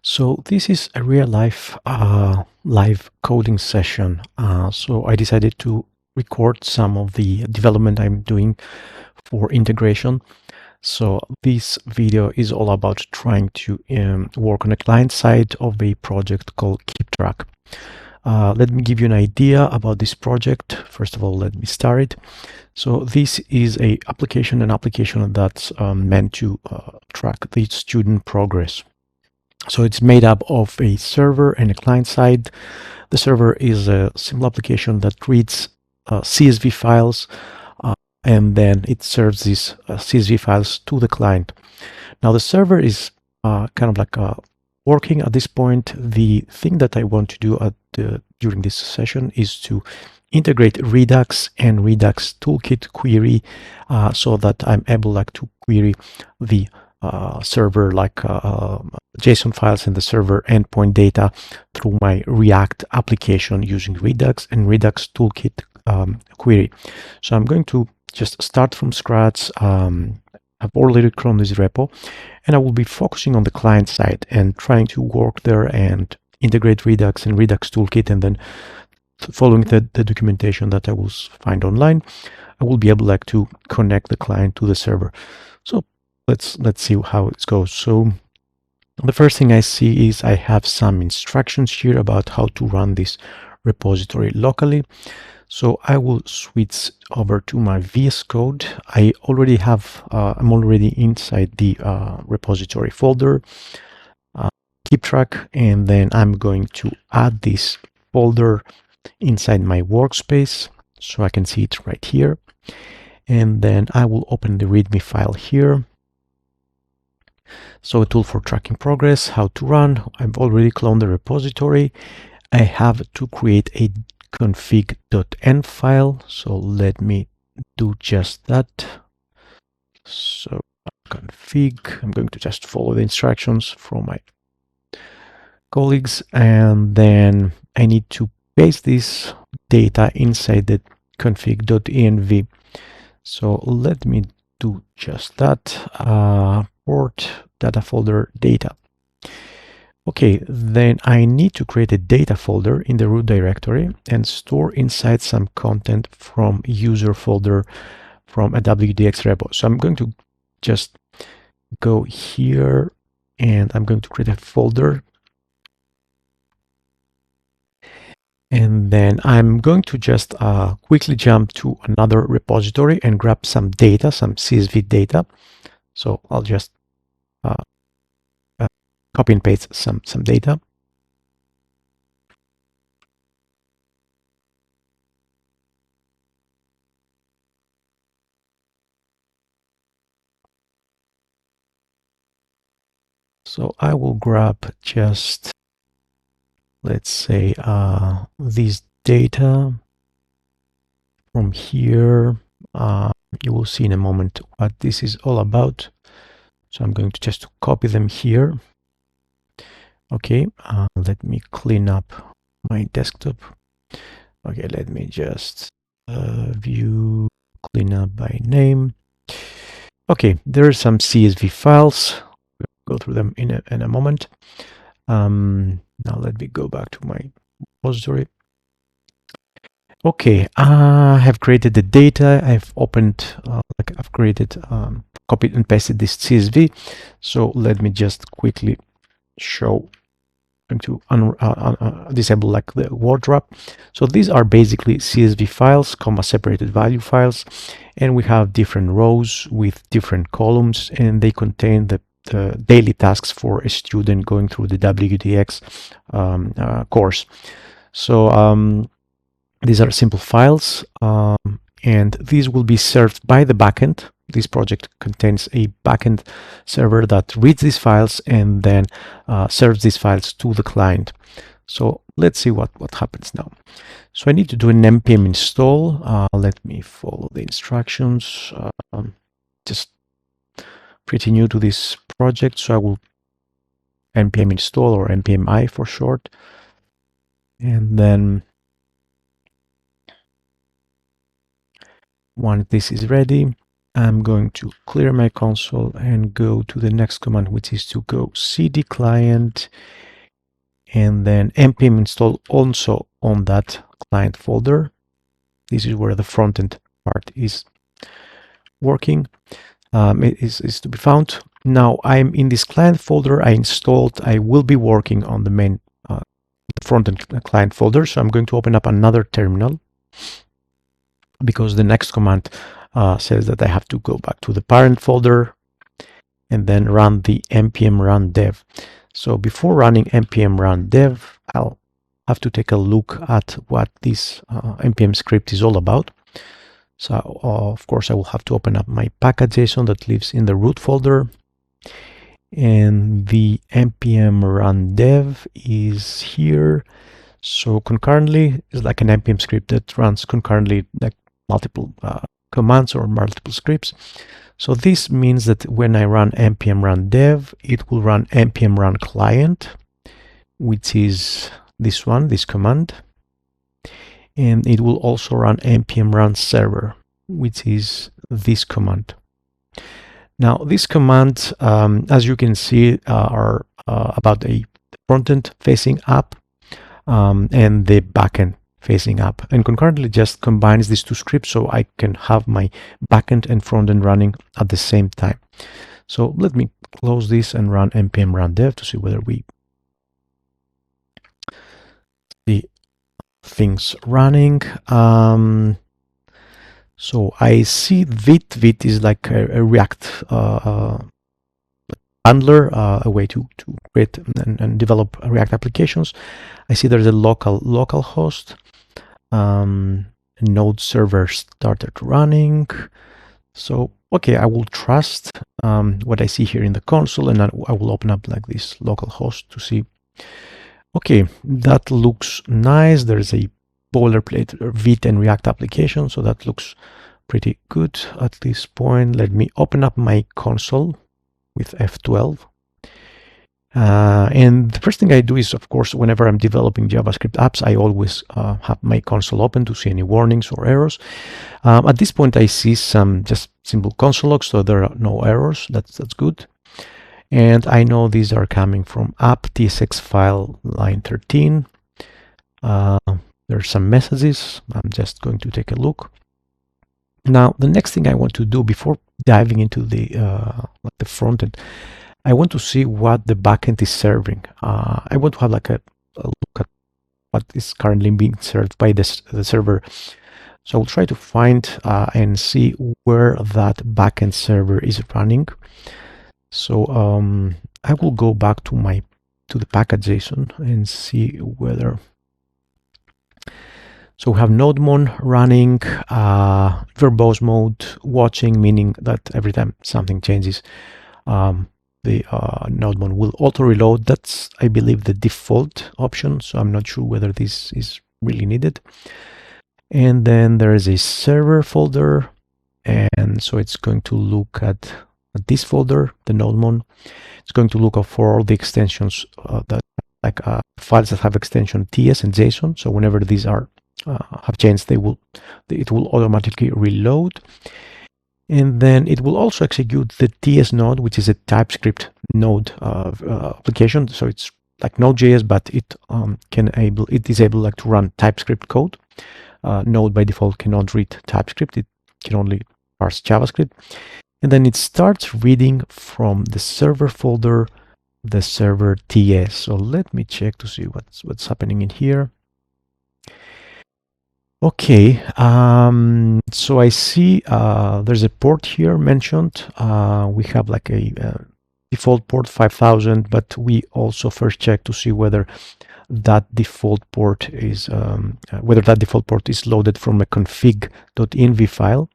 So this is a real life live coding session. So I decided to record some of the development I'm doing for integration. So this video is all about trying to work on the client side of a project called KipTrak. Let me give you an idea about this project. First of all, let me start it. So this is an application that's meant to track the student progress. So it's made up of a server and a client side. The server is a simple application that reads CSV files and then it serves these CSV files to the client. Now the server is kind of like working at this point. The thing that I want to do during this session is to integrate Redux and Redux Toolkit query so that I'm able to query the server JSON files and the server endpoint data through my React application using Redux and Redux Toolkit query. So I'm going to just start from scratch. I've already cloned this repo, and I will be focusing on the client side and trying to work there and integrate Redux and Redux Toolkit, and then following the documentation that I will find online, I will be able to connect the client to the server. So let's see how it goes. So the first thing I see is I have some instructions here about how to run this repository locally. So I will switch over to my VSCode. I already have, I'm already inside the repository folder, KipTrak, and then I'm going to add this folder inside my workspace so I can see it right here. And then I will open the README file here. So a tool for tracking progress, how to run. I've already cloned the repository. I have to create a config.env file. So let me do just that. So config, I'm going to just follow the instructions from my colleagues. And then I need to paste this data inside the config.env. So let me do just that. Port data folder data. Okay, then I need to create a data folder in the root directory and store inside some content from user folder from a WDX repo. So I'm going to just go here and I'm going to create a folder. And then I'm going to just quickly jump to another repository and grab some data, some CSV data. So I'll just copy and paste some data. So I will grab just, let's say, this data from here. You will see in a moment what this is all about. So I'm going to just copy them here. Okay, let me clean up my desktop. Okay, let me just view, clean up by name. Okay, there are some CSV files. We'll go through them in a moment. Now let me go back to my repository. Okay, I have created the data. I've opened, I've created, copied and pasted this CSV. So let me just quickly show. I'm going to disable the word wrap. So these are basically CSV files, comma separated value files, and we have different rows with different columns, and they contain the daily tasks for a student going through the WDX course. So these are simple files, and these will be served by the backend. This project contains a backend server that reads these files and then serves these files to the client. So let's see what happens now. So I need to do an npm install. Let me follow the instructions. Just pretty new to this project, so I will npm install, or npm I for short. And then once this is ready, I'm going to clear my console and go to the next command, which is to go cd client and then npm install also on that client folder. This is where the front-end part is working. It is to be found. Now I'm in this client folder I will be working on the main front-end client folder. So I'm going to open up another terminal because the next command says that I have to go back to the parent folder and then run the npm run dev. So before running npm run dev, I'll have to take a look at what this npm script is all about. So of course I will have to open up my package.json that lives in the root folder, and the npm run dev is here. So concurrently is like an npm script that runs concurrently, like multiple commands or multiple scripts. So this means that when I run npm run dev, it will run npm run client, which is this one, this command. And it will also run npm run server, which is this command. Now, these commands, as you can see, are about a front-end facing app and the backend facing app, and concurrently just combines these two scripts so I can have my backend and frontend running at the same time. So let me close this and run npm run dev to see whether we see things running. So I see Vite. Vite is like a React handler, a way to create and develop React applications. I see there's a local host. Node server started running. So okay, I will trust what I see here in the console, and I will open up like this local host to see. Okay, that looks nice. There's a boilerplate Vite and React application, so that looks pretty good at this point. Let me open up my console with F12. And the first thing I do is, of course, whenever I'm developing JavaScript apps, I always have my console open to see any warnings or errors. At this point, I see some just simple console logs, so there are no errors. That's good. And I know these are coming from app tsx file line 13. There's some messages. I'm just going to take a look. Now, the next thing I want to do before diving into the front end, I want to see what the backend is serving. I want to have like a look at what is currently being served by the server. So I'll try to find and see where that backend server is running. So I will go back to the package.json and see whether. So we have NodeMon running, verbose mode watching, meaning that every time something changes, the NodeMon will auto reload. That's, I believe, the default option. So I'm not sure whether this is really needed. And then there is a server folder. And so it's going to look at this folder, the NodeMon. It's going to look for all the extensions that like files that have extension TS and JSON. So whenever these are have changed, it will automatically reload. And then it will also execute the TS node, which is a TypeScript node application. So it's like Node.js, but it is able like to run TypeScript code. Node by default cannot read TypeScript; it can only parse JavaScript. And then it starts reading from the server folder, the server TS. So let me check to see what's happening in here. Okay, so I see there's a port here mentioned. We have like a default port 5000, but we also first check to see whether that default port is loaded from a config.env file.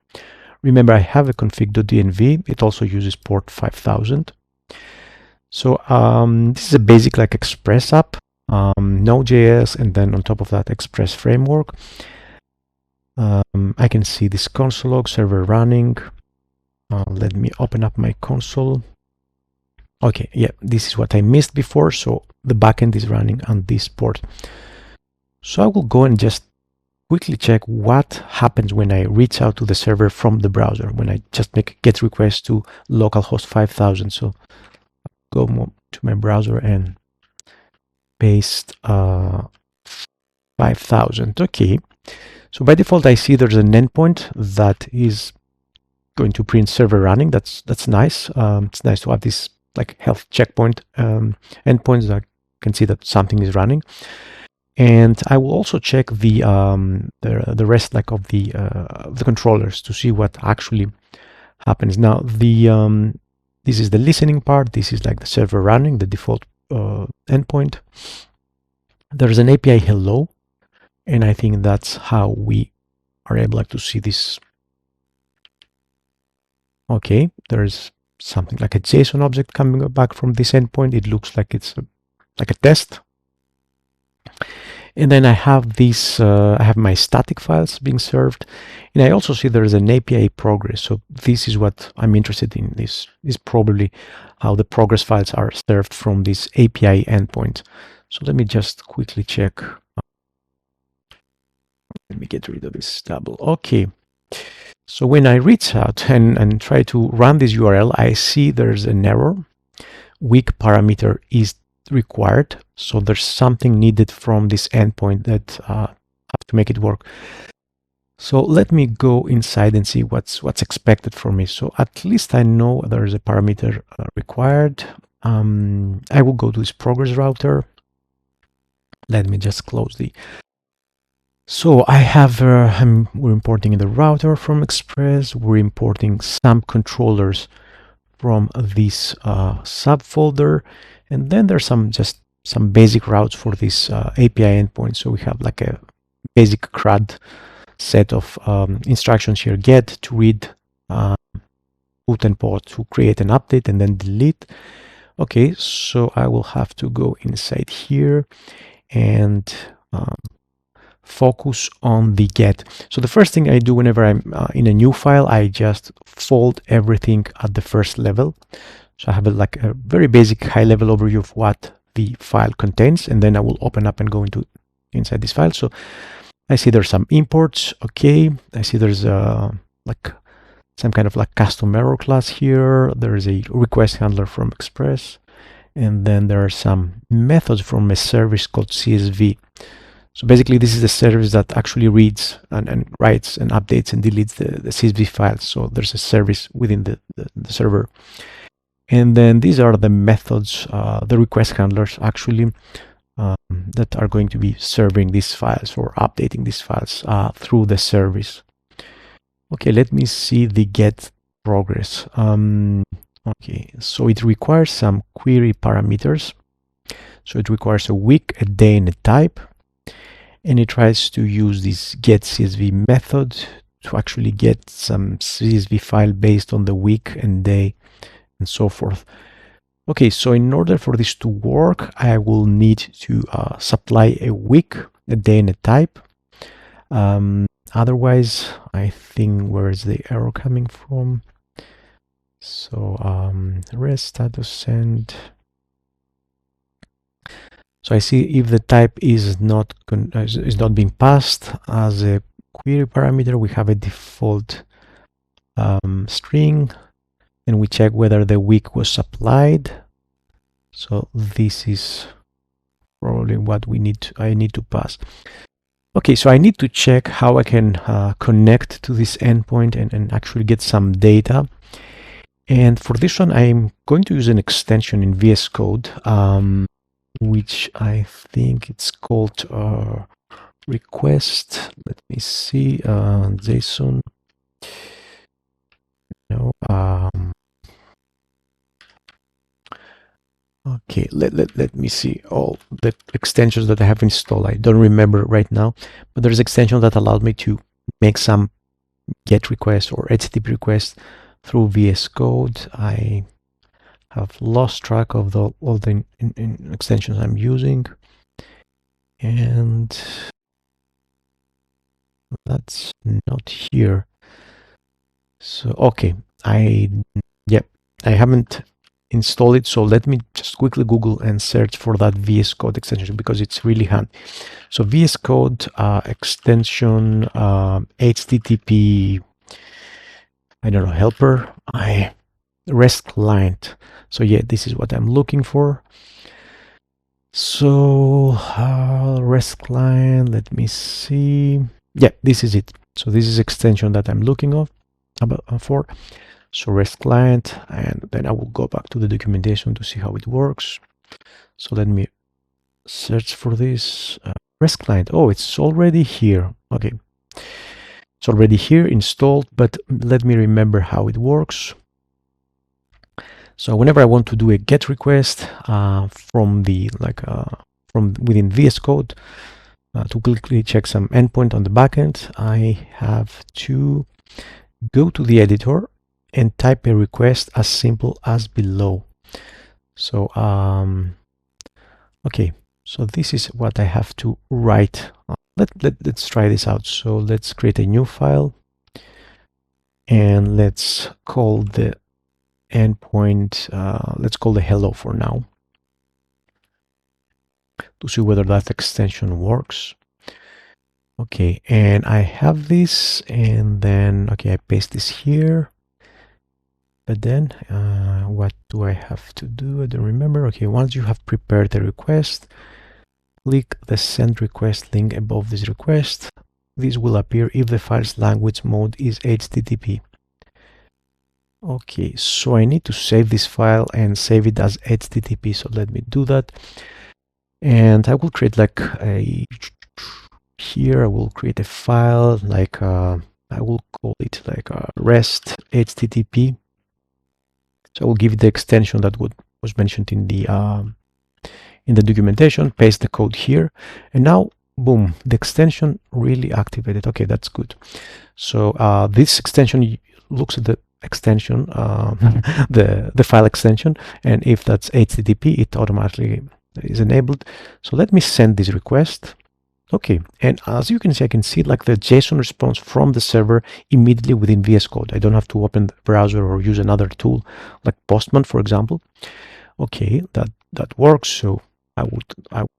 Remember, I have a config.env. It also uses port 5000. So this is a basic like Express app, Node.js, and then on top of that Express framework. I can see this console log server running. Let me open up my console. Okay, yeah, this is what I missed before. So the backend is running on this port. So I will go and just quickly check what happens when I reach out to the server from the browser, when I just make GET request to localhost 5000. So go to my browser and paste 5000. Okay. So by default, I see there's an endpoint that is going to print server running. That's nice. It's nice to have this like health checkpoint endpoints that can see that something is running. And I will also check the rest like of the controllers to see what actually happens. Now this is the listening part. This is like the server running, the default endpoint. There's an API hello, and I think that's how we are able to see this. Okay, there's something like a JSON object coming back from this endpoint. It looks like it's like a test. And then I have this, I have my static files being served. And I also see there's an API progress. So this is what I'm interested in. This is probably how the progress files are served from this API endpoint. So let me just quickly check. Let me get rid of this double. Okay. So when I reach out and try to run this URL, I see there's an error. Weak parameter is required. So there's something needed from this endpoint that have to make it work. So let me go inside and see what's expected from me. So at least I know there's a parameter required. I will go to this progress router. Let me just close the. So I have, we're importing the router from Express. We're importing some controllers from this subfolder. And then there's some basic routes for this API endpoint. So we have like a basic CRUD set of instructions here: get, to read, put and pause, to create an update, and then delete. Okay, so I will have to go inside here and focus on the get. So the first thing I do whenever I'm in a new file, I just fold everything at the first level. So I have like a very basic high-level overview of what the file contains, and then I will open up and go inside this file. So I see there's some imports. Okay, I see there's like some kind of like custom error class here. There is a request handler from Express, and then there are some methods from a service called CSV. So basically, this is the service that actually reads and writes and updates and deletes the CSV files. So there's a service within the server. And then these are the methods, the request handlers actually, that are going to be serving these files or updating these files through the service. Okay, let me see the get progress. Okay, so it requires some query parameters. So it requires a week, a day, and a type. And it tries to use this get CSV method to actually get some CSV file based on the week and day and so forth. Okay, so in order for this to work, I will need to supply a week, a day, and a type. Otherwise, I think, where is the error coming from? So rest status send. So I see if the type is not being passed as a query parameter, we have a default string, and we check whether the week was supplied. So this is probably what I need to pass. Okay, so I need to check how I can connect to this endpoint and actually get some data. And for this one, I'm going to use an extension in VSCode, which I think it's called request. Let me see, JSON. No. Okay, let me see all the extensions that I have installed. I don't remember right now, but there's an extension that allowed me to make some GET requests or HTTP requests through VSCode. I have lost track of all the extensions I'm using, and that's not here. So okay, I haven't install it. So let me just quickly Google and search for that VS Code extension because it's really handy. So VS Code extension HTTP, I don't know, helper, REST client. So yeah, this is what I'm looking for. So REST client, let me see. Yeah, this is it. So this is extension that I'm looking for. So REST client, and then I will go back to the documentation to see how it works. So let me search for this REST client. Oh, it's already here. Okay, it's already here installed, but let me remember how it works. So whenever I want to do a GET request from within VS Code to quickly check some endpoint on the backend, I have to go to the editor and type a request as simple as below. So okay, so this is what I have to write. Let's try this out. So let's create a new file and let's call the endpoint, let's call the hello for now to see whether that extension works. Okay, and I have this, and then okay, I paste this here. But then what do I have to do? I don't remember. Okay, once you have prepared the request, click the send request link above this request. This will appear if the file's language mode is HTTP. Okay, so I need to save this file and save it as HTTP. So let me do that. And I will create like here I will create a file like I will call it like REST HTTP. So I will give it the extension that was mentioned in the documentation, paste the code here, and now boom, the extension really activated. Okay, that's good. So this extension looks at the extension, the file extension, and if that's HTTP, it automatically is enabled. So let me send this request. Okay, and as you can see, I can see like the JSON response from the server immediately within VS Code. I don't have to open the browser or use another tool like Postman, for example. Okay, that works. So I would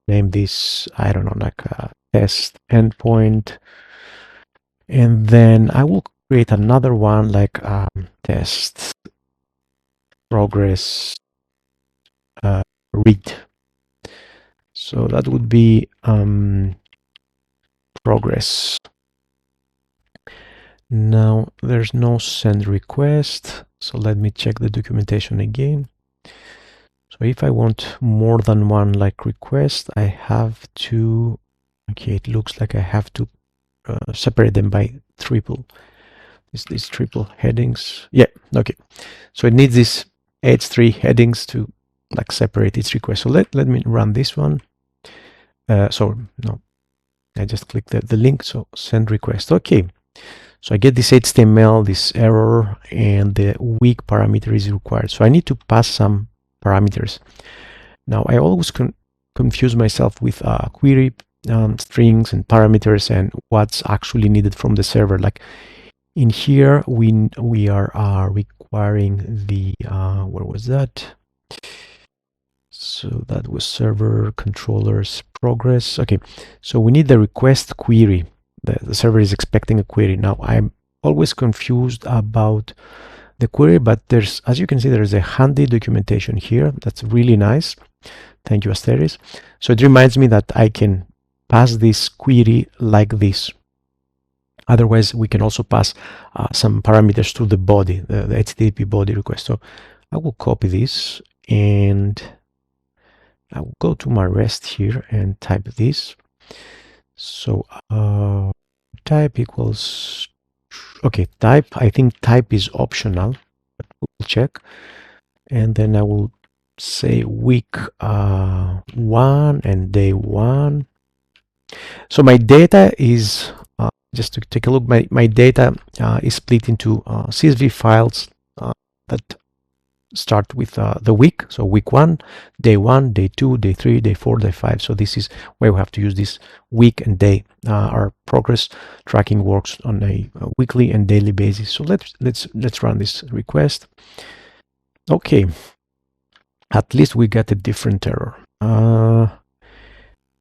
name this, I don't know, like test endpoint, and then I will create another one like test progress read. So that would be progress. Now there's no send request, so let me check the documentation again. So if I want more than one like request, I have to, okay, it looks like I have to separate them by triple. These triple headings. Yeah, okay. So it needs these H3 headings to like separate its request. So let me run this one. So no, I just click the link. So send request. Okay. So I get this HTML, this error, and the weak parameter is required. So I need to pass some parameters. Now I always confuse myself with query strings and parameters and what's actually needed from the server. Like in here, we are requiring the where was that? So that was server controllers progress. Okay, so we need the request query. The server is expecting a query. Now I'm always confused about the query, but there's, as you can see, there's a handy documentation here. That's really nice. Thank you, Asteris. So it reminds me that I can pass this query like this. Otherwise, we can also pass some parameters to the body, the HTTP body request. So I will copy this and I will go to my REST here and type this. So type equals, okay, type, I think type is optional, but we'll check. And then I will say week 1 and day 1. So my data is, just to take a look, my data is split into CSV files that start with the week. So week 1, day 1, day 2, day 3, day 4, day 5. So this is where we have to use this week and day. Our progress tracking works on a weekly and daily basis. So let's run this request. Okay. at least we get a different error.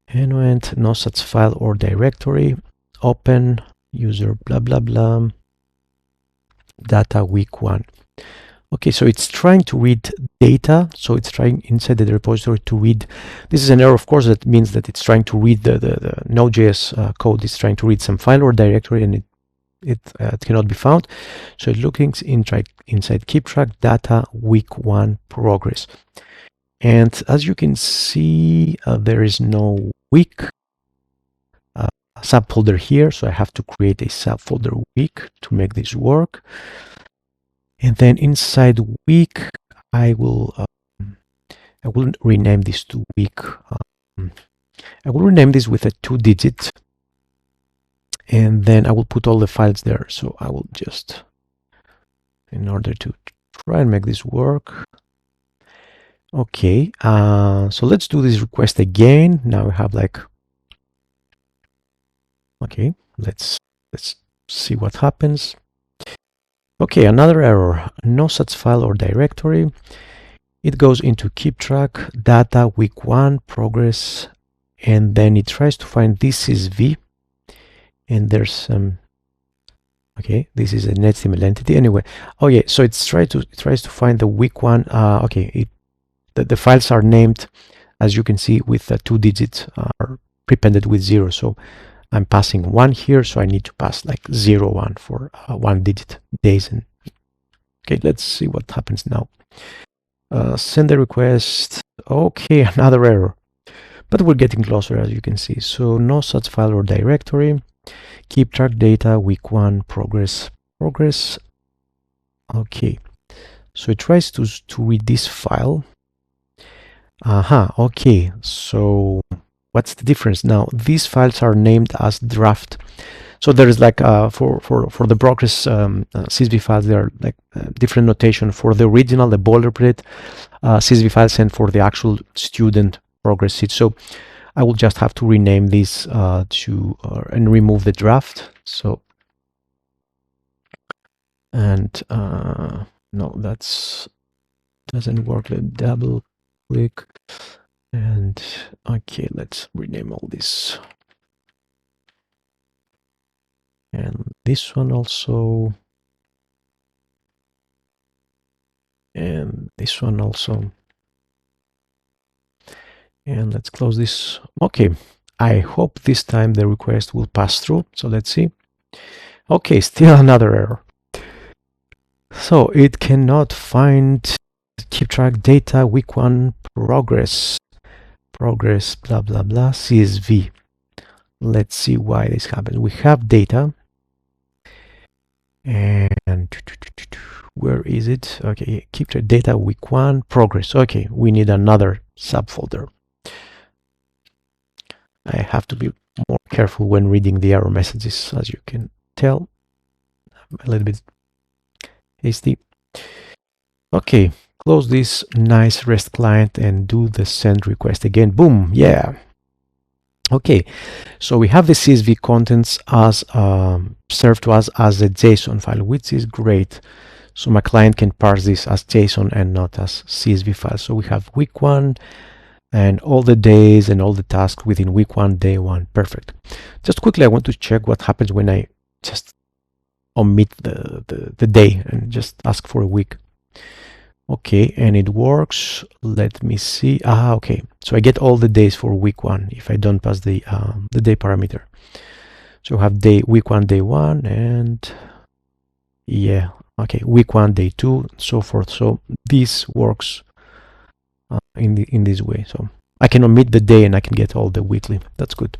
Environment, no such file or directory, open user blah blah blah, data week 1. Okay, so it's trying to read data, so it's trying inside the repository to read. This is an error, of course, that means that it's trying to read the Node.js code. It's trying to read some file or directory, and it cannot be found. So it's looking inside KipTrak data week 1 progress. And as you can see, there is no week subfolder here, so I have to create a subfolder week to make this work. And then inside week, I will rename this to week. I will rename this with a 2-digit, and then I will put all the files there. So I will just, in order to try and make this work. Okay, so let's do this request again. Now we have like, okay, let's see what happens. Okay, another error, no such file or directory. It goes into KipTrak, data week 1, progress, and then it tries to find this is V, and there's some, okay, this is an HTML entity. Anyway, oh yeah, so it tries to find the week 1. Okay, the files are named, as you can see, with 2 digits are prepended with 0. So I'm passing 1 here, so I need to pass like 0, 1 for 1-digit days. And okay, let's see what happens now. Send the request. Okay, another error, but we're getting closer, as you can see. So no such file or directory. KipTrak data week 1 progress. Okay, so it tries to read this file. Okay, so what's the difference now? These files are named as draft. So there is like for the progress CSV files, there are like different notation for the original, the boilerplate CSV files, and for the actual student progress sheet. So I will just have to rename this and remove the draft. So, and no, that's doesn't work. Let double click, and okay, let's rename all this. And this one also, and this one also, and let's close this. Okay, I hope this time the request will pass through. So let's see. Okay, still another error. So it cannot find KipTrak data week 1 progress blah blah blah CSV. Let's see why this happens. We have data, and where is it? Okay, KipTrak data week 1 progress. Okay, we need another subfolder. I have to be more careful when reading the error messages, as you can tell. I'm a little bit hasty. Okay, close this nice REST client and do the send request again. Boom, yeah. Okay, so we have the CSV contents as served to us as a JSON file, which is great. So my client can parse this as JSON and not as CSV file. So we have week 1 and all the days and all the tasks within week 1, day 1. Perfect. Just quickly, I want to check what happens when I just omit the day and just ask for a week. Okay, and it works. Let me see. Okay. So I get all the days for week 1 if I don't pass the day parameter. So I have week 1, day 1, and yeah. Okay, week 1, day 2, so forth. So this works in this way. So I can omit the day and I can get all the weekly. That's good.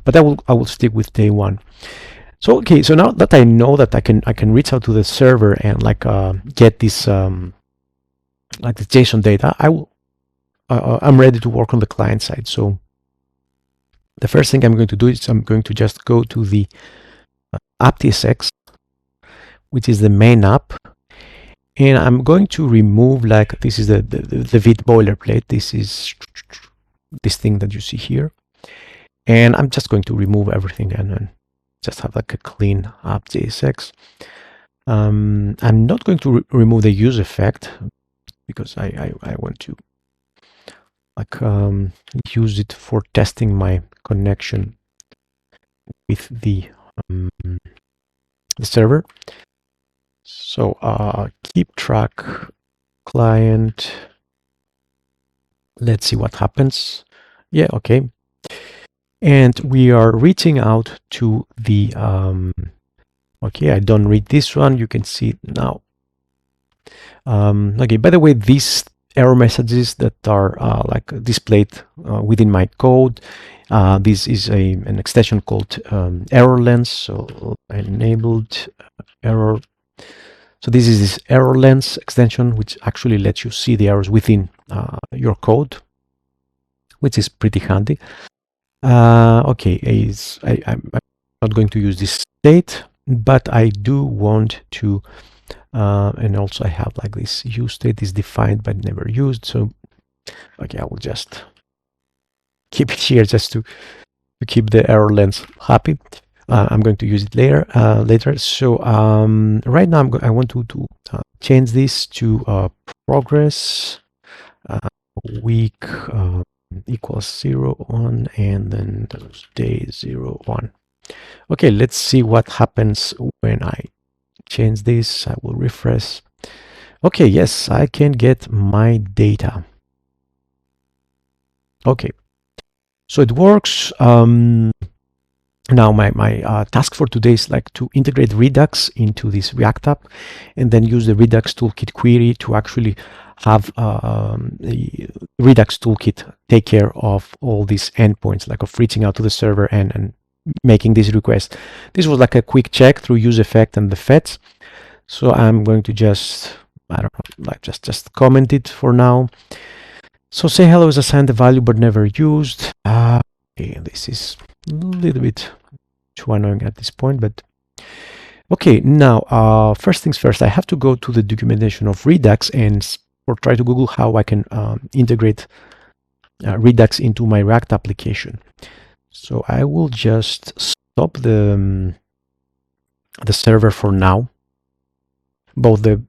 But I will stick with day 1. So okay, so now that I know that I can reach out to the server and like get this like the JSON data, I'm ready to work on the client side. So the first thing I'm going to do is I'm going to just go to the app.tsx, which is the main app, and I'm going to remove, like, this is the Vite boilerplate. This is this thing that you see here, and I'm just going to remove everything and just have like a clean app.tsx. I'm not going to remove the use effect because I want to like use it for testing my connection with the server. So KipTrak client. Let's see what happens. Yeah, okay. And we are reaching out to the okay, I don't read this one. You can see it now. Okay, by the way, these error messages that are like displayed within my code, this is an extension called error lens. So enabled error. So this is this error lens extension, which actually lets you see the errors within your code, which is pretty handy. Okay, I'm not going to use this state, but I do want to, and also I have like this use state is defined but never used. So, okay, I will just keep it here just to keep the error lens happy. I'm going to use it later. So right now I want to change this to progress week equals 0, 1, and then day 0, 1. Okay, let's see what happens when I change this. I will refresh. Okay, yes, I can get my data. Okay, so it works. Now my task for today is like to integrate Redux into this React app, and then use the Redux Toolkit query to actually have the Redux Toolkit take care of all these endpoints, like of reaching out to the server and making this request. This was like a quick check through use effect and the fetch. So I'm going to just, I don't know, like just comment it for now. So say hello is assigned a value but never used. Okay, this is a little bit too annoying at this point, but okay. Now, first things first, I have to go to the documentation of Redux and or try to Google how I can integrate Redux into my React application. So I will just stop the server for now, both the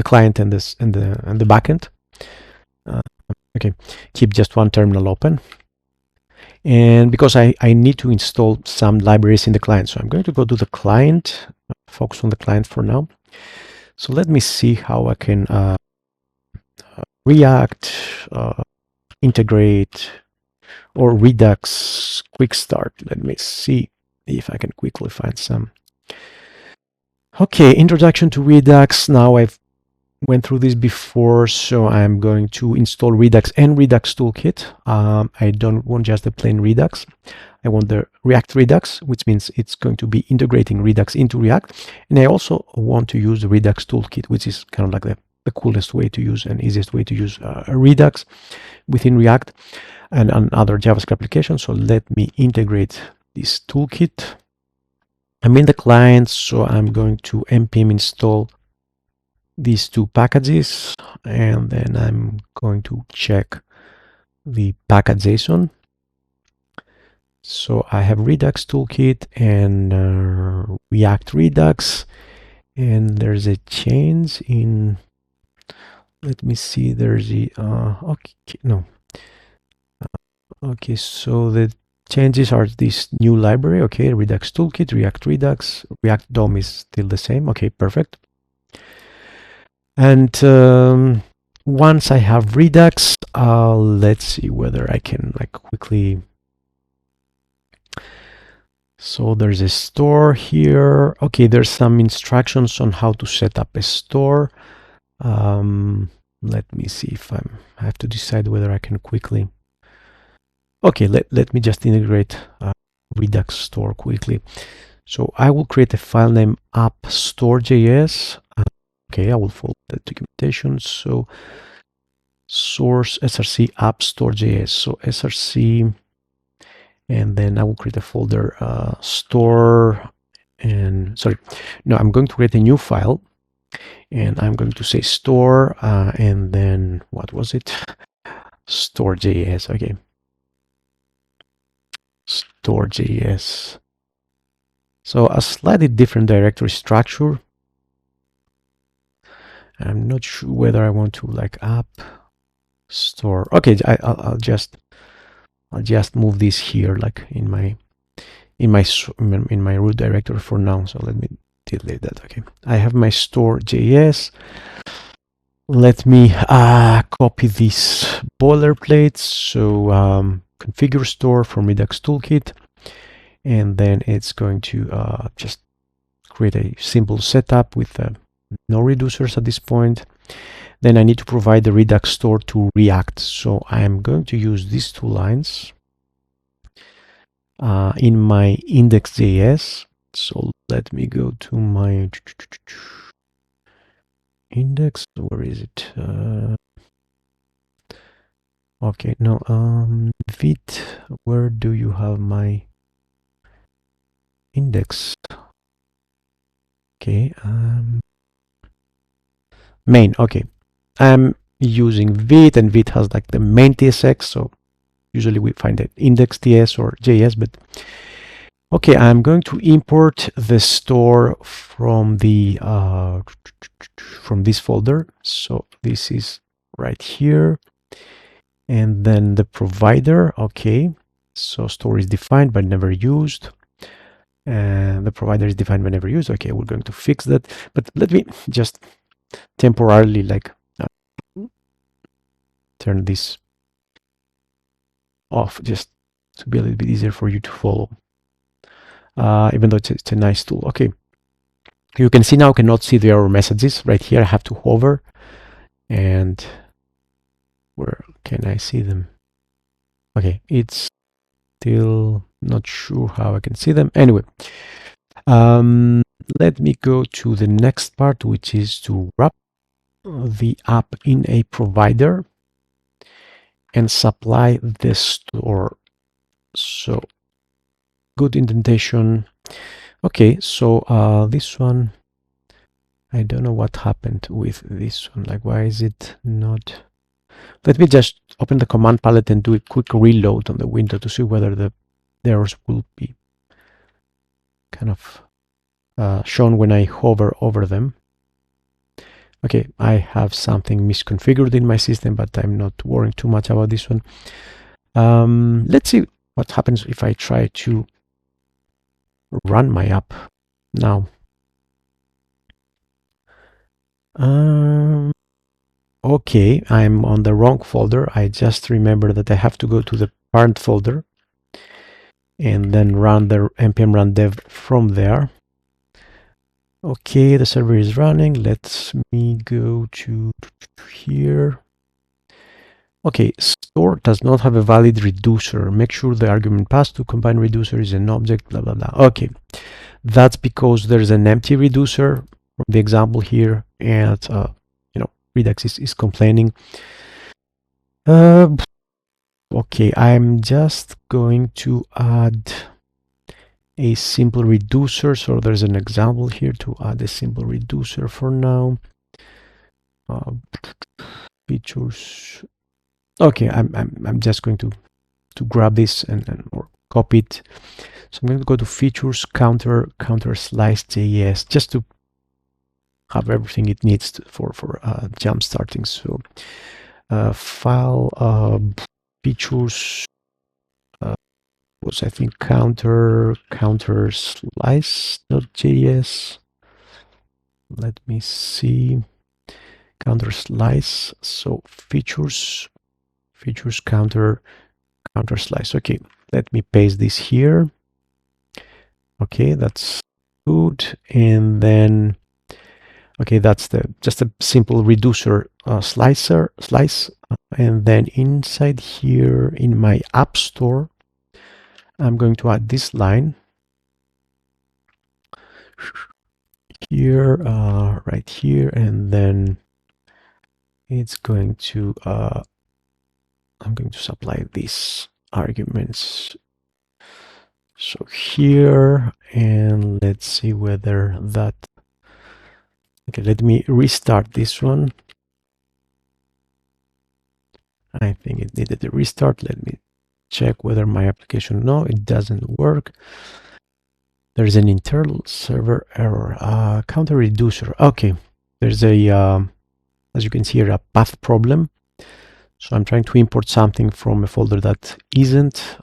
client and the backend. Okay, keep just one terminal open. And because I need to install some libraries in the client, so I'm going to go to the client, focus on the client for now. So let me see how I can React, integrate, or Redux quick start. Let me see if I can quickly find some. Okay, introduction to Redux. Now I've went through this before, so I'm going to install Redux and Redux Toolkit. I don't want just the plain Redux. I want the React Redux, which means it's going to be integrating Redux into React. And I also want to use the Redux Toolkit, which is kind of like the coolest way to use and easiest way to use Redux within React and on other JavaScript applications. So let me integrate this toolkit. I'm in the client, so I'm going to npm install these two packages, and then I'm going to check the package.json. So I have Redux Toolkit and React Redux, and there's a change in, let me see, there's the, okay, no. Okay, so the changes are this new library, okay, Redux Toolkit, React Redux, React DOM is still the same, okay, perfect. And once I have Redux, let's see whether I can like quickly. So there's a store here. Okay, there's some instructions on how to set up a store. Let me see if I have to decide whether I can quickly. Okay, let me just integrate Redux store quickly. So I will create a file name app.store.js. Okay, I will follow the documentation. So source src app.store.js. So src, and then I will create a folder store. And sorry, no, I'm going to create a new file, and I'm going to say store, and then what was it? Store.js. Okay, store.js. So a slightly different directory structure. I'm not sure whether I want to like app store. Okay, I'll just move this here, like in my root directory for now. So let me delete that. Okay, I have my store.js. Let me copy this boilerplate. So configure store from Redux Toolkit, and then it's going to just create a simple setup with no reducers at this point. Then I need to provide the Redux store to React. So I am going to use these two lines in my index.js. So let me go to my index. Where is it? Okay, no, Vite, where do you have my index? Okay, main. Okay, I'm using Vite, and Vite has like the main TSX. So usually we find it index.ts or JS, but okay, I'm going to import the store from the from this folder. So this is right here, and then the provider. Okay, so store is defined but never used, and the provider is defined but never used. Okay, we're going to fix that, but let me just temporarily like turn this off just to be a little bit easier for you to follow, even though it's a nice tool. Okay, you can see now I cannot see the error messages right here. I have to hover, and where can I see them? Okay, it's still not sure how I can see them. Anyway, let me go to the next part, which is to wrap the app in a provider and supply the store. So good indentation. Okay, so this one, I don't know what happened with this one. Like, why is it not? Let me just open the command palette and do a quick reload on the window to see whether the errors will be kind of shown when I hover over them. Okay, I have something misconfigured in my system, but I'm not worrying too much about this one. Let's see what happens if I try to run my app now. Okay, I'm on the wrong folder. I just remember that I have to go to the parent folder and then run the npm run dev from there. Okay, the server is running. Let me go to here. Okay, store does not have a valid reducer. Make sure the argument passed to combine reducer is an object, blah, blah, blah. Okay, that's because there's an empty reducer from the example here, and Redux is complaining. Okay, I'm just going to add a simple reducer. So there's an example here to add a simple reducer for now. Features. Okay, I'm just going to grab this and or copy it. So I'm going to go to features counter slice JS just to have everything it needs for jump starting. So file features was I think counter slice.js. Let me see, counter slice. So features counter slice. Okay, let me paste this here. Okay, that's good. And then okay, that's just a simple reducer slice, and then inside here in my app store, I'm going to add this line here, right here, and then it's going to I'm going to supply these arguments. So here, and let's see whether that. Okay, let me restart this one. I think it needed a restart. Let me check whether my application. No, it doesn't work. There's an internal server error. Counter reducer. Okay, there's a as you can see here, a path problem. So I'm trying to import something from a folder that isn't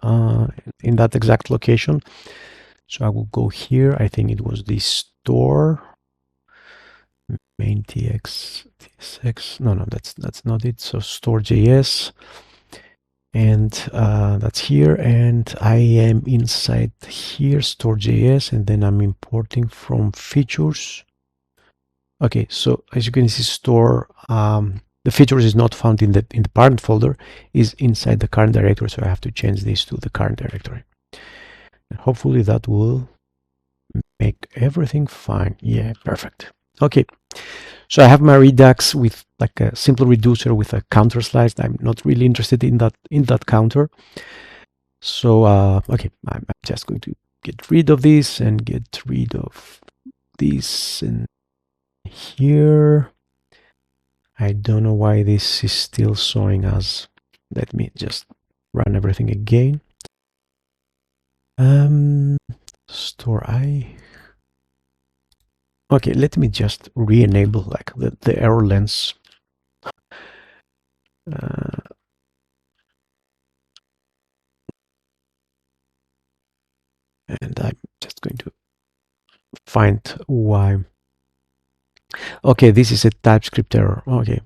in that exact location. So I will go here. I think it was the store main tsx. No, that's not it. So store.js, and that's here. And I am inside here, store.js, and then I'm importing from features. Okay, so as you can see, store the features is not found in the parent folder, is inside the current directory. So I have to change this to the current directory. And hopefully that will make everything fine. Yeah, perfect. Okay, so I have my Redux with like a simple reducer with a counter slice. I'm not really interested in that counter. So okay, I'm just going to get rid of this and get rid of this and here. I don't know why this is still showing us. Let me just run everything again. Store I. Okay, let me just re-enable like the error lens. And I'm just going to find why. Okay, this is a TypeScript error. Okay,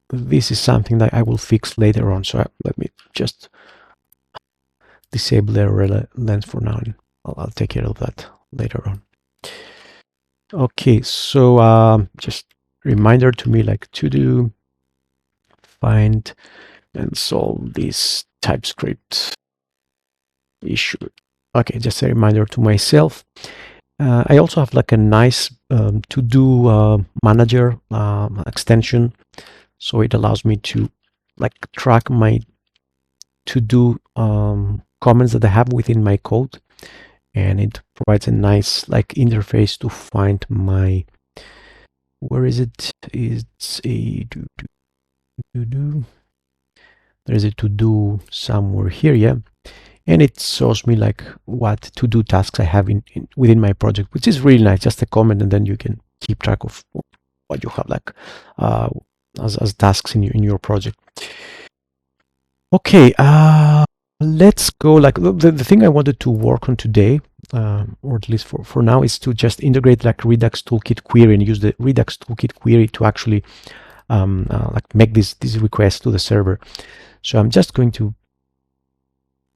this is something that I will fix later on. So let me just disable the error lens for now, and I'll take care of that later on. Okay, so just reminder to me, like to do find and solve this TypeScript issue. Okay, just a reminder to myself. I also have like a nice to-do manager extension, so it allows me to like track my to-do comments that I have within my code, and it provides a nice like interface to find my, where is it? It's a to-do. There's a to-do somewhere here, yeah. And it shows me like what to-do tasks I have within my project, which is really nice. Just a comment, and then you can keep track of what you have like as tasks in your project. Okay, let's go. Like the thing I wanted to work on today, or at least for now, is to just integrate like Redux Toolkit Query and use the Redux Toolkit Query to actually like make this request to the server. So I'm just going to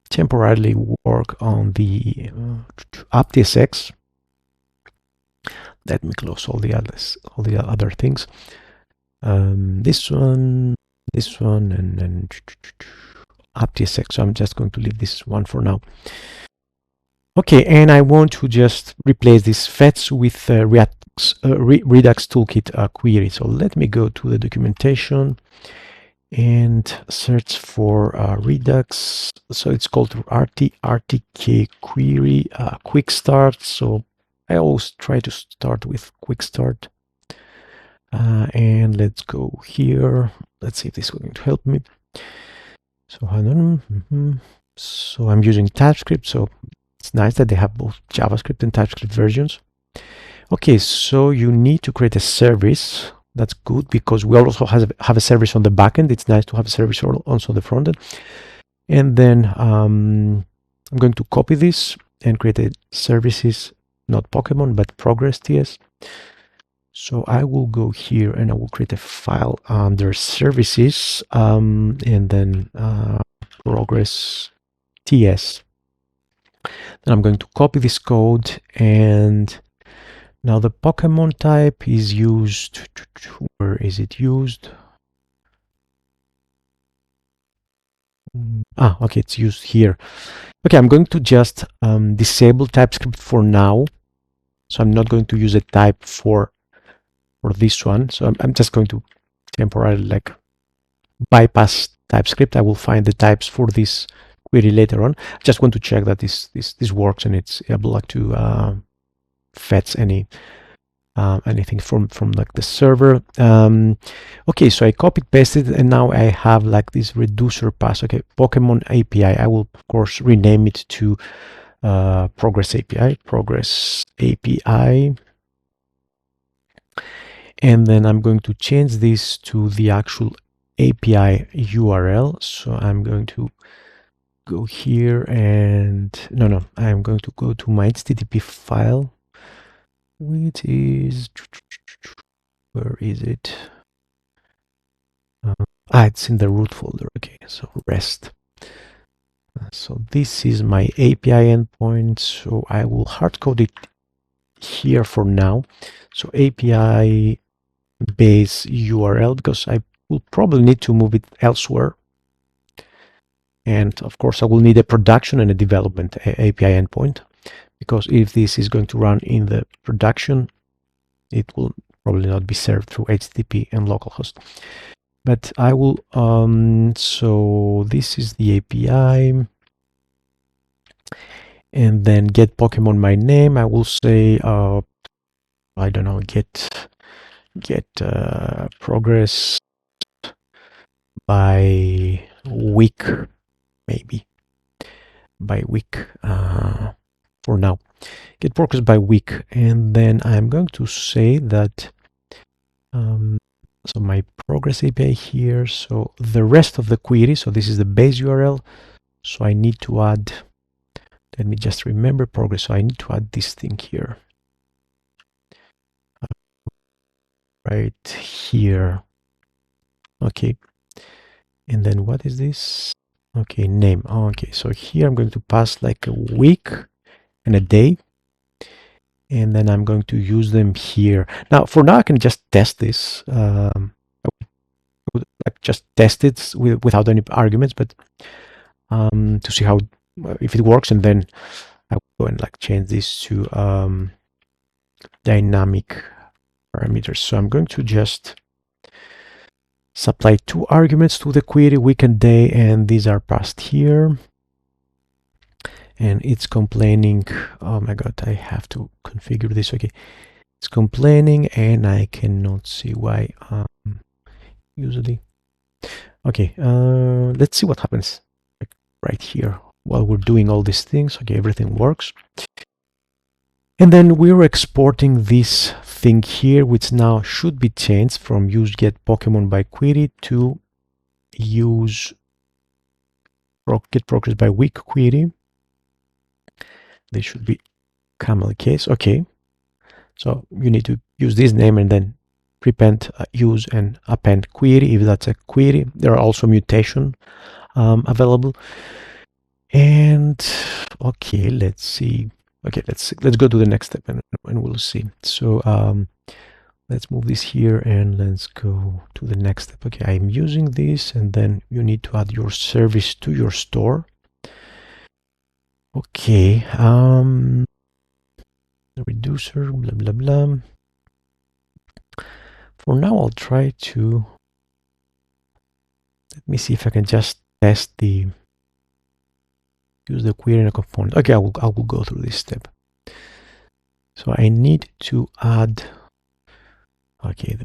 temporarily work on the app.tsx. Let me close all the other things. This one, and then app.tsx. So I'm just going to leave this one for now. Okay, and I want to just replace this fetch with Redux Toolkit query. So let me go to the documentation and search for Redux. So it's called RTK Query Quick Start. So I always try to start with Quick Start. And let's go here. Let's see if this is going to help me. So I don't know. So I'm using TypeScript. So it's nice that they have both JavaScript and TypeScript versions. Okay, so you need to create a service. That's good because we also have a service on the backend. It's nice to have a service also on the front end. And then I'm going to copy this and create a services, not Pokemon, but progress.ts. So I will go here and I will create a file under services and then progress.ts. Then I'm going to copy this code, and now the Pokemon type is used. Where is it used? Okay, it's used here. Okay, I'm going to just disable TypeScript for now. So I'm not going to use a type for this one. So I'm just going to temporarily like bypass TypeScript. I will find the types for this query later on. I just want to check that this works and it's able like to fetch anything from like the server. Okay, so I copied pasted, and now I have like this reducer pass. Okay, Pokemon API. I will of course rename it to Progress API. And then I'm going to change this to the actual API URL. So I'm going to go here and I'm going to go to my HTTP file, which is, where is it? It's in the root folder. Okay, so REST. So this is my API endpoint. So I will hard code it here for now. So API base URL, because I will probably need to move it elsewhere. And of course, I will need a production and a development API endpoint, because if this is going to run in the production, it will probably not be served through HTTP and localhost. But I will, so this is the API. And then get Pokemon my name. I will say, I don't know, get progress by week, maybe by week for now. Get progress by week, and then I'm going to say that so my progress API here. So the rest of the query. So this is the base URL. So I need to add. Let me just remember progress. So I need to add this thing here. Right here. Okay. And then what is this? Okay, name. Okay, so here I'm going to pass like a week and a day. And then I'm going to use them here. Now, for now, I can just test this. I would like just test it without any arguments, but to see how, if it works, and then I will go and like change this to dynamic parameters. So I'm going to just supply 2 arguments to the query, week and day, and these are passed here. And it's complaining, oh my god, I have to configure this. Okay, it's complaining and I cannot see why usually. Okay, let's see what happens right here while we're doing all these things. Okay, everything works. And then we're exporting this thing here, which now should be changed from use get Pokemon by query to use get progress by week query. They should be camel case. Okay, so you need to use this name and then prepend, use and append query if that's a query. There are also mutation available. And okay, let's see. Okay, let's go to the next step and we'll see. So let's move this here and let's go to the next step. Okay, I'm using this, and then you need to add your service to your store. Okay, reducer, blah blah blah. For now, I'll try to, let me see if I can just test the, use the query in a component. Okay, I will go through this step. So I need to add, okay,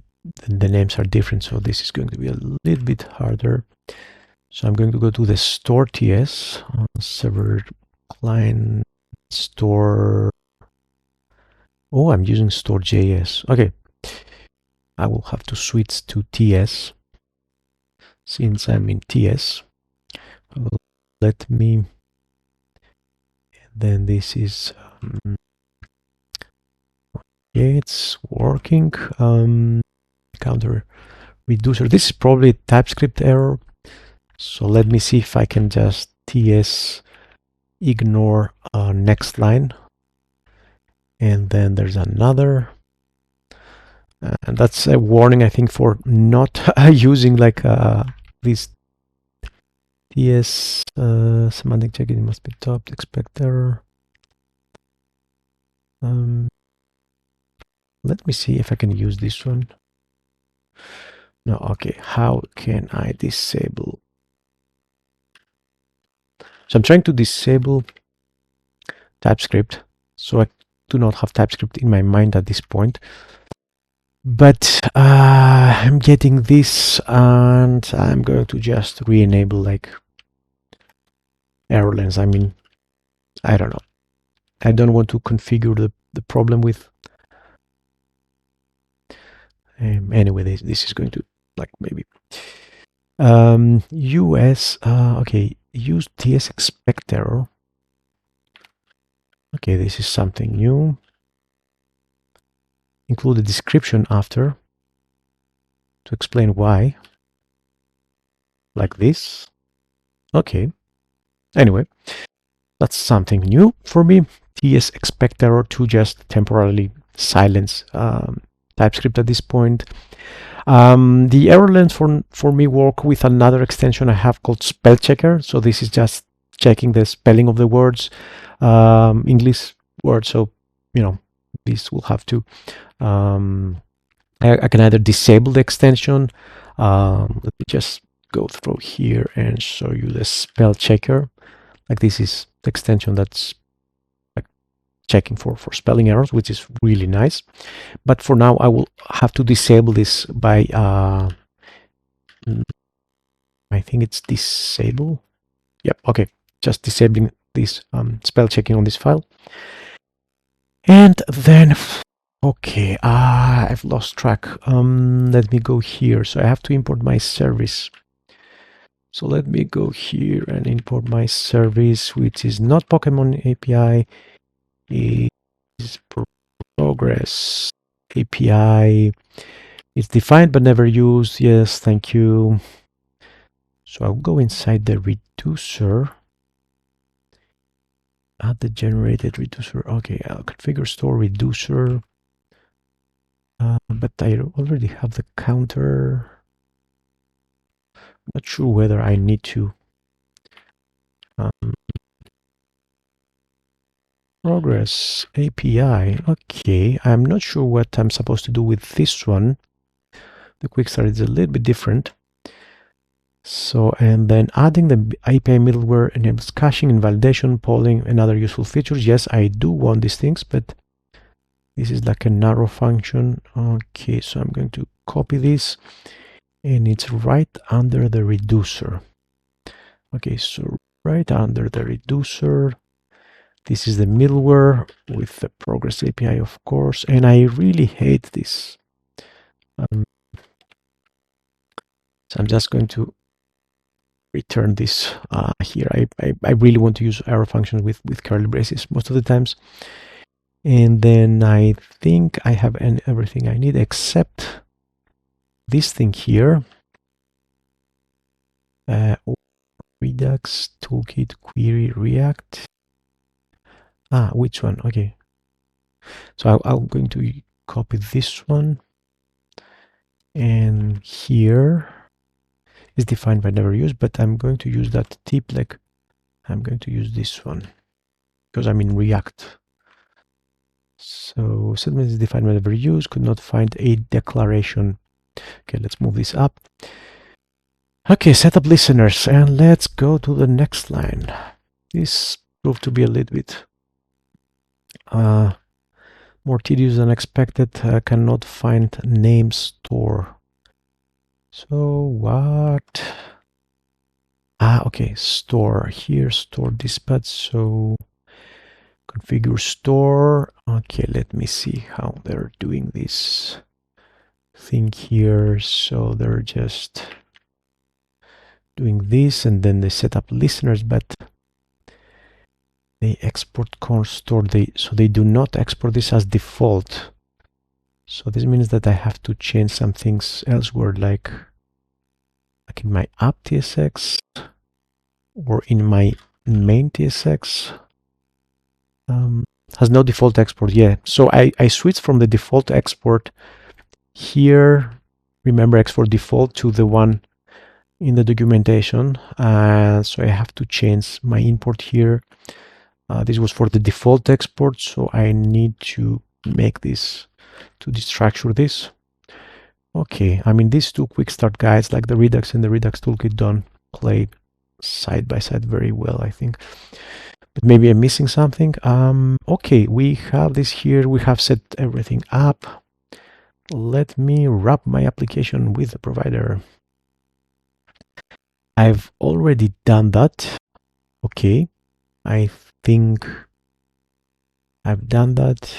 the names are different, so this is going to be a little bit harder. So I'm going to go to the store TS, server client store. Oh, I'm using store.js. Okay, I will have to switch to TS since I'm in TS. Let me, then this is, okay, it's working. Counter reducer. This is probably a TypeScript error. So let me see if I can just TS ignore next line. And then there's another. And that's a warning, I think, for not using like this TS semantic check. It must be stopped. Expect error. Let me see if I can use this one. No, okay. How can I disable? So I'm trying to disable TypeScript. So I do not have TypeScript in my mind at this point. But I'm getting this, and I'm going to just re-enable like error lens. I mean, I don't know. I don't want to configure the problem with. Anyway, this is going to like maybe. Okay, use TS expect error. Okay, this is something new. Include a description after to explain why. Like this. Okay. Anyway, that's something new for me. TS expect error to just temporarily silence TypeScript at this point. The error lens for me work with another extension I have called spell checker. So this is just checking the spelling of the words, English words. So, this will have to, I can either disable the extension. Let me just go through here and show you the spell checker. Like this is the extension that's like checking for spelling errors, which is really nice. But for now, I will have to disable this by, I think it's disable. Yep, okay. Just disabling this spell checking on this file. And then, okay, I've lost track. Let me go here. So I have to import my service. So let me go here and import my service, which is not Pokemon API. It is progress API. It's defined but never used. Yes, thank you. So I'll go inside the reducer. Add the generated reducer. Okay, I'll configure store reducer. But I already have the counter. Not sure whether I need to. Progress API. Okay, I'm not sure what I'm supposed to do with this one. The quick start is a little bit different. So, and then adding the API middleware enables caching, invalidation, polling, and other useful features. Yes, I do want these things, but this is like a narrow function. Okay, so I'm going to copy this, and it's right under the reducer. Okay, so right under the reducer, this is the middleware with the progress API, of course, and I really hate this. So I'm just going to return this here. I really want to use arrow functions with curly braces most of the times. And then I think I have everything I need except this thing here. Redux, Toolkit, Query, React. Which one? Okay. So I'm going to copy this one. And here is defined by never use, but I'm going to use that tip, like I'm going to use this one because I'm in React. So settlement is defined by never use, could not find a declaration. Okay, let's move this up. Okay, setup listeners, and let's go to the next line. This proved to be a little bit more tedious than expected. Cannot find name store. So what? Okay, store here, store dispatch. So configure store. Okay, let me see how they're doing this thing here. So they're just doing this, and then they set up listeners, but they export const store. So they do not export this as default. So this means that I have to change some things elsewhere, like in my app TSX or in my main TSX. Has no default export. Yeah, so I switched from the default export here, remember export default, to the one in the documentation. So I have to change my import here. This was for the default export, so I need to make this, to destructure this. Okay, I mean, these two quick start guides, like the Redux and the Redux Toolkit, don't play side by side very well, I think. But maybe I'm missing something. Okay, we have this here. We have set everything up. Let me wrap my application with the provider. I've already done that. Okay, I think I've done that.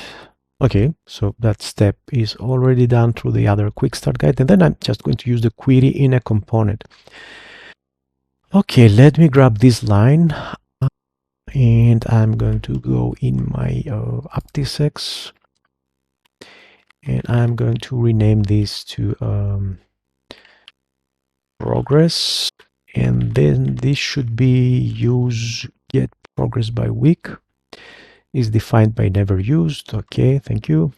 Okay, so that step is already done through the other quick start guide, and then I'm just going to use the query in a component. Okay, let me grab this line, and I'm going to go in my AppTSX, and I'm going to rename this to progress, and then this should be use get progress by week, is defined by never used. Okay, thank you.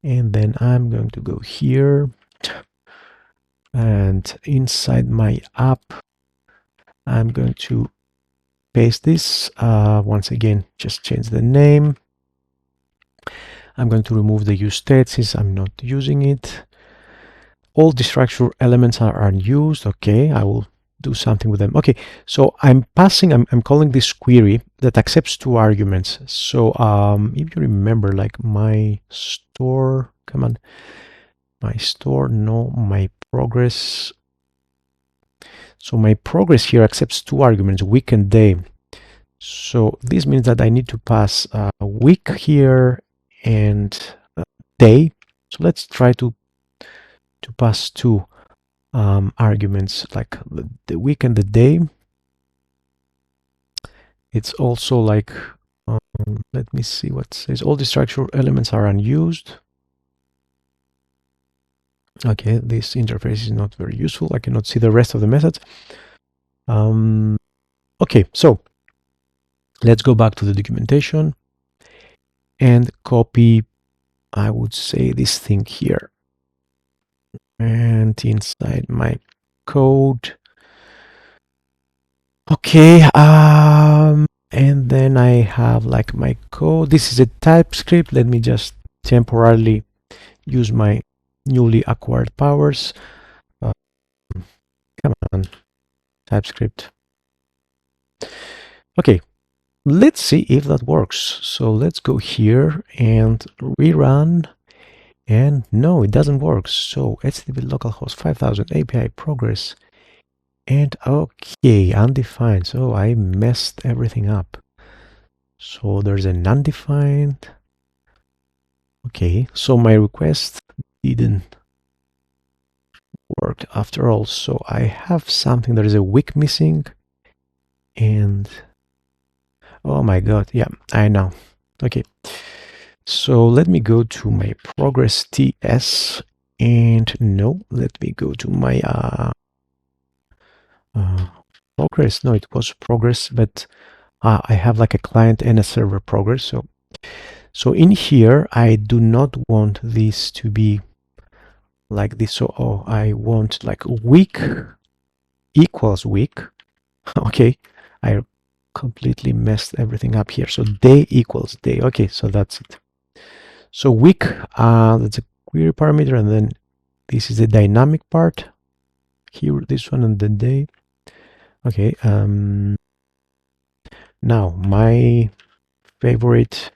And then I'm going to go here, and inside my app I'm going to paste this. Once again, just change the name. I'm going to remove the use state since I'm not using it. All the structure elements are unused. Okay, I will do something with them. Okay, so I'm calling this query that accepts two arguments. So if you remember, like my store, come on, my store, no, my progress. So my progress here accepts two arguments, week and day. So this means that I need to pass a week here and day. So let's try to pass two arguments, like the week and the day. It's also like, let me see what it says. All the structural elements are unused. Okay, this interface is not very useful. I cannot see the rest of the methods. Okay, so let's go back to the documentation and copy, I would say, this thing here. And inside my code. Okay, and then I have like my code. This is a TypeScript. Let me just temporarily use my newly acquired powers. Come on, TypeScript. Okay, let's see if that works. So let's go here and rerun. And no, it doesn't work. So HTTP localhost 5000 API progress. And okay, undefined. So I messed everything up. So there's an undefined. Okay, so my request didn't work after all. So I have something. There is a week missing. And oh my god, yeah, I know. Okay, so let me go to my progress TS, and no, let me go to my progress. No, it was progress, but I have like a client and a server progress. So in here, I do not want this to be like this. So I want like week equals week. Okay, I completely messed everything up here. So day equals day. Okay, so that's it. So week, that's a query parameter, and then this is the dynamic part. Here, this one, and the day. Okay. Now my favorite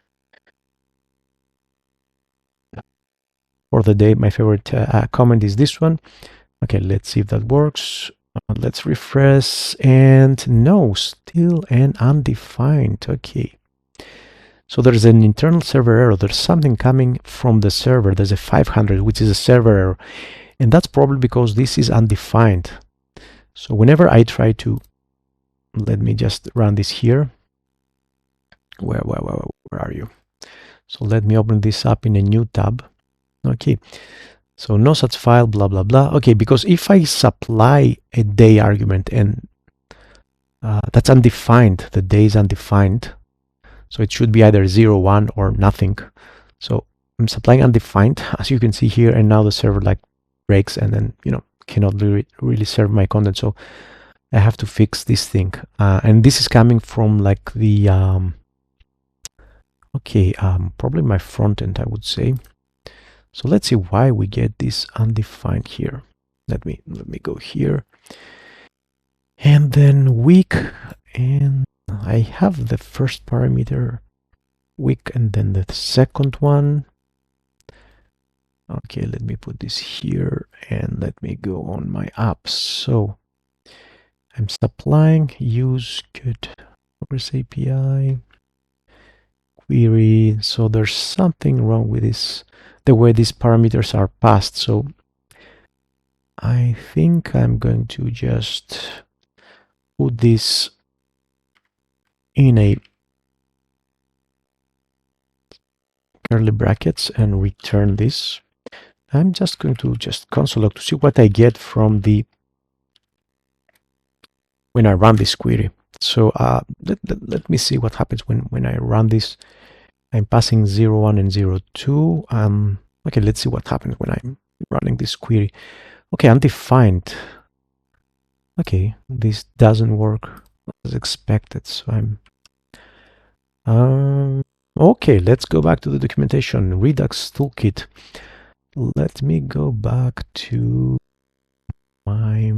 for the day, my favorite comment is this one. Okay, let's see if that works. Let's refresh, and no, still an undefined. Okay. So there's an internal server error. There's something coming from the server. There's a 500, which is a server error. And that's probably because this is undefined. So whenever I try to, let me just run this here. Where are you? So let me open this up in a new tab. Okay. So no such file, blah, blah, blah. Okay, because if I supply a day argument and that's undefined, the day is undefined. So it should be either 0, 1 or nothing. So I'm supplying undefined, as you can see here, and now the server like breaks and then, cannot really serve my content. So I have to fix this thing. And this is coming from like the, probably my front end, I would say. So let's see why we get this undefined here. Let me go here. And then week, and I have the first parameter week and then the second one. Okay, let me put this here and let me go on my apps. So I'm supplying use good progress API query. So there's something wrong with this, the way these parameters are passed. So I think I'm going to just put this in a curly brackets and return this. I'm just going to just console log to see what I get from the when I run this query. So let me see what happens when I run this. I'm passing 0, 1 and 0, 2. Okay, let's see what happens when I'm running this query. Okay, undefined. Okay, this doesn't work as expected. So okay, let's go back to the documentation. Redux toolkit. Let me go back to my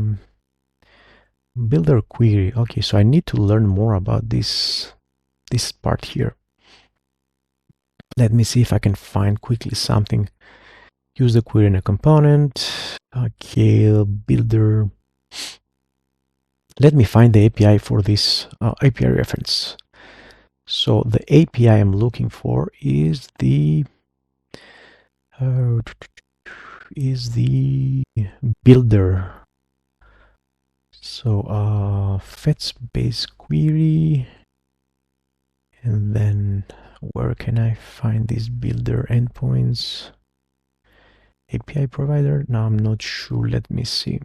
builder query. Okay, so I need to learn more about this part here. Let me see if I can find quickly something. Use the query in a component. Okay, builder. Let me find the API for this API reference. So the API I'm looking for is the builder. So fetch base query, and then where can I find these builder endpoints? API provider? No, I'm not sure. Let me see.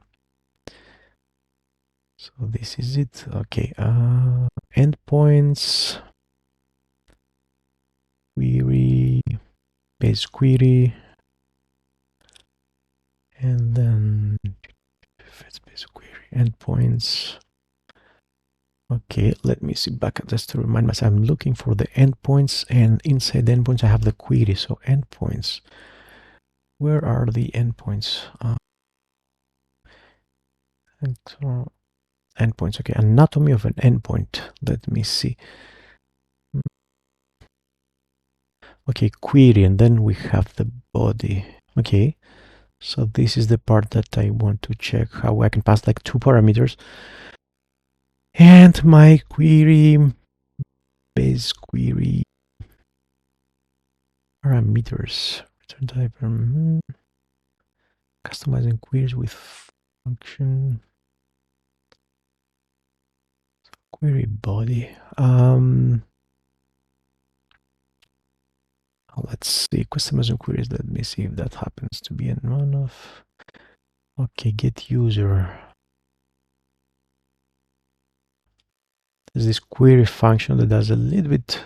So this is it. Okay, endpoints, query, base query, and then fetch base query, endpoints. Okay, let me see back just to remind myself. I'm looking for the endpoints, and inside the endpoints I have the query. So endpoints. Where are the endpoints? Endpoints. Okay, anatomy of an endpoint. Let me see. Okay, query, and then we have the body. Okay, so this is the part that I want to check how I can pass like 2 parameters. And my query, base query, parameters, return type, customizing queries with function, query body. Let's see, customizing queries. Let me see if that happens to be a none of. Okay, get user. There's this query function that does a little bit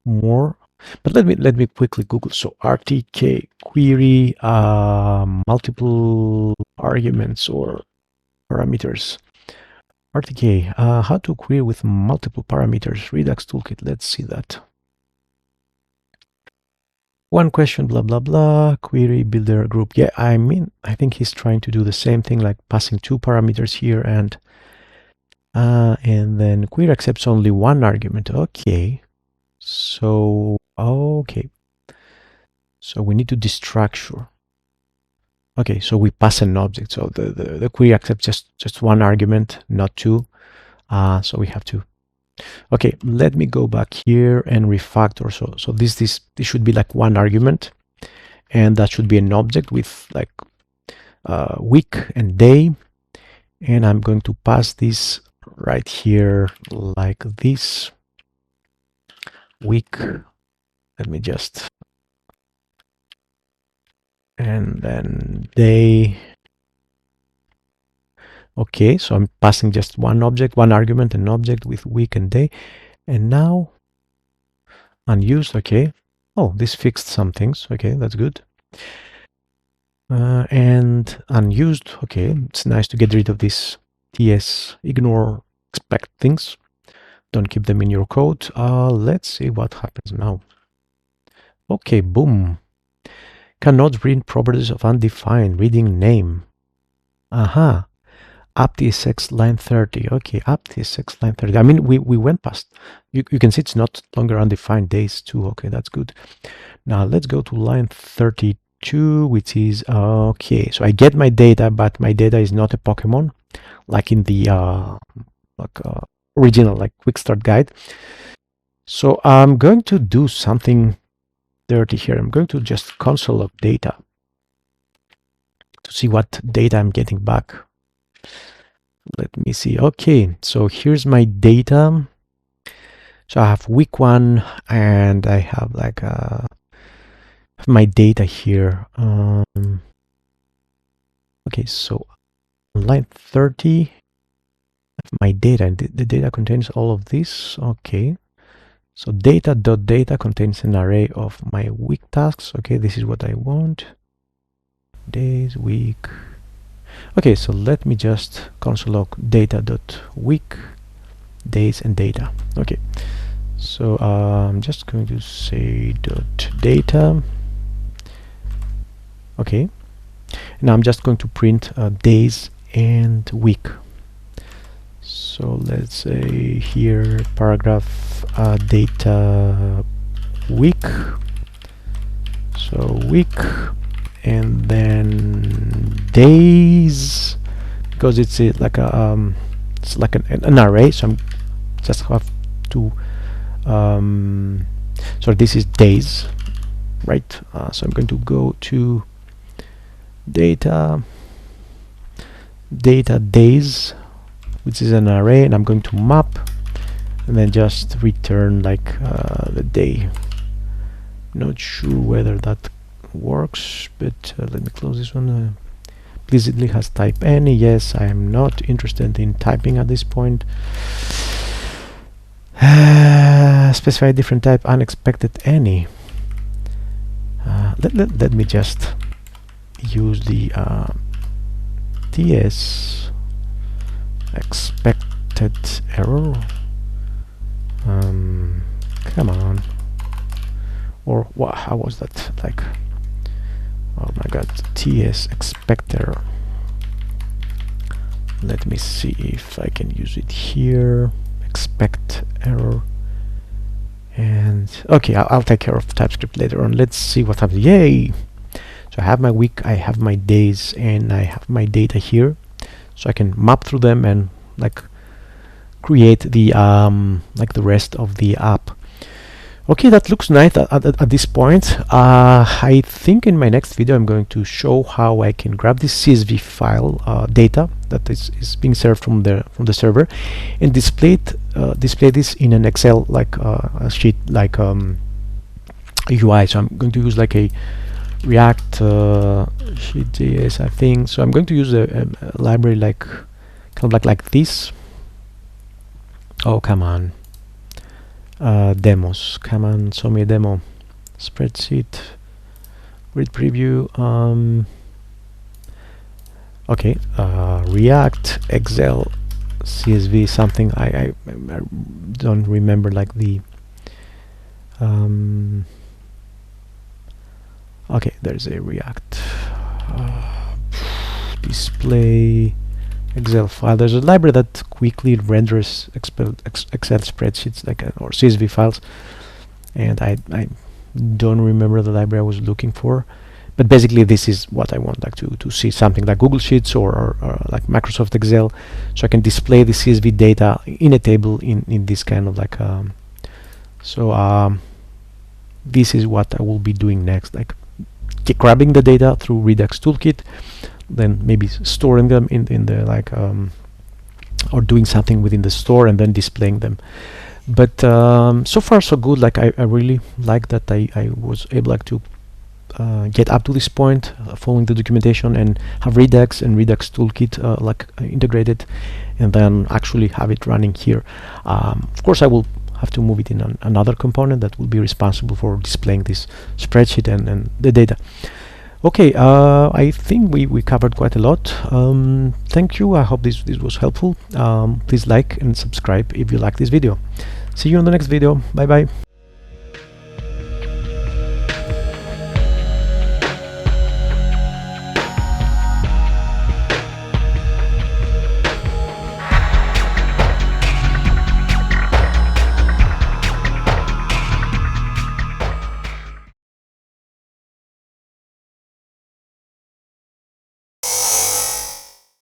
more, but let me quickly Google. So RTK query, multiple arguments or parameters. RTK, how to query with multiple parameters. Redux toolkit. Let's see that. One question, blah blah blah. Query builder group. Yeah, I mean, I think he's trying to do the same thing, like passing 2 parameters here, and then query accepts only 1 argument. Okay. So, okay. So we need to destructure. Okay, so we pass an object. So the query accepts just 1 argument, not 2. So we have to. Okay, let me go back here and refactor. So this should be like 1 argument, and that should be an object with like week and day. And I'm going to pass this right here like this. Week. Let me just, and then day. Okay, so I'm passing just 1 object, 1 argument, an object with week and day. And now unused. Okay. Oh, this fixed some things. Okay, that's good. And unused. Okay, it's nice to get rid of this TS, ignore expect things. Don't keep them in your code. Let's see what happens now. Okay, boom. Cannot read properties of undefined, reading name. Aha. UpTSX line 30. Okay, UpTSX line 30. I mean, we went past. You can see it's not longer undefined days too. Okay, that's good. Now let's go to line 32, which is okay. So I get my data, but my data is not a Pokemon, like in the original like quick start guide. So I'm going to do something dirty here. I'm going to just console log data to see what data I'm getting back. Let me see. Okay, so here's my data. So I have week 1 and I have like my data here. Okay, so on line 30, my data, and the data contains all of this. Okay, so data.data contains an array of my week tasks. Okay, this is what I want. Days, week. Okay, so let me just console log data.week, days, and data. Okay, so I'm just going to say .data. Okay, now I'm just going to print days and week. So let's say here paragraph data week. So week, and then days, because it's like a it's like an array. So I'm just have to so this is days, right? So I'm going to go to data days, which is an array, and I'm going to map and then just return like the day. Not sure whether that works, but let me close this one. Implicitly has type any. Yes, I am not interested in typing at this point. Specify a different type, unexpected any. Let me just use the TS expected error. Come on. Or what? How was that? Like, oh my god, TS expect error. Let me see if I can use it here. Expect error. And okay, I'll take care of TypeScript later on. Let's see what happens. Yay! So I have my week, I have my days, and I have my data here. So I can map through them and like create the like the rest of the app. Okay, that looks nice at this point. I think in my next video I'm going to show how I can grab this CSV file data that is being served from the server and display this in an Excel like a sheet like UI. So I'm going to use like a React sheet.js, I think. So I'm going to use a library like kind of like this. Oh, come on. Demos, come on, show me a demo. Spreadsheet, read preview. Okay, React, Excel, CSV, something. I don't remember like the okay, there's a React display Excel file. There's a library that quickly renders Excel spreadsheets like or CSV files, and I don't remember the library I was looking for, but basically this is what I want, like to see something like Google Sheets or like Microsoft Excel, so I can display the CSV data in a table in this kind of like this is what I will be doing next, like grabbing the data through Redux Toolkit, then maybe storing them in the like or doing something within the store and then displaying them. But so far so good. Like I really like that I was able like to get up to this point following the documentation and have Redux and Redux Toolkit like integrated, and then actually have it running here. Of course I will have to move it in another component that will be responsible for displaying this spreadsheet and the data. Okay, I think we covered quite a lot. Thank you. I hope this was helpful. Please like and subscribe if you like this video. See you on the next video. Bye bye.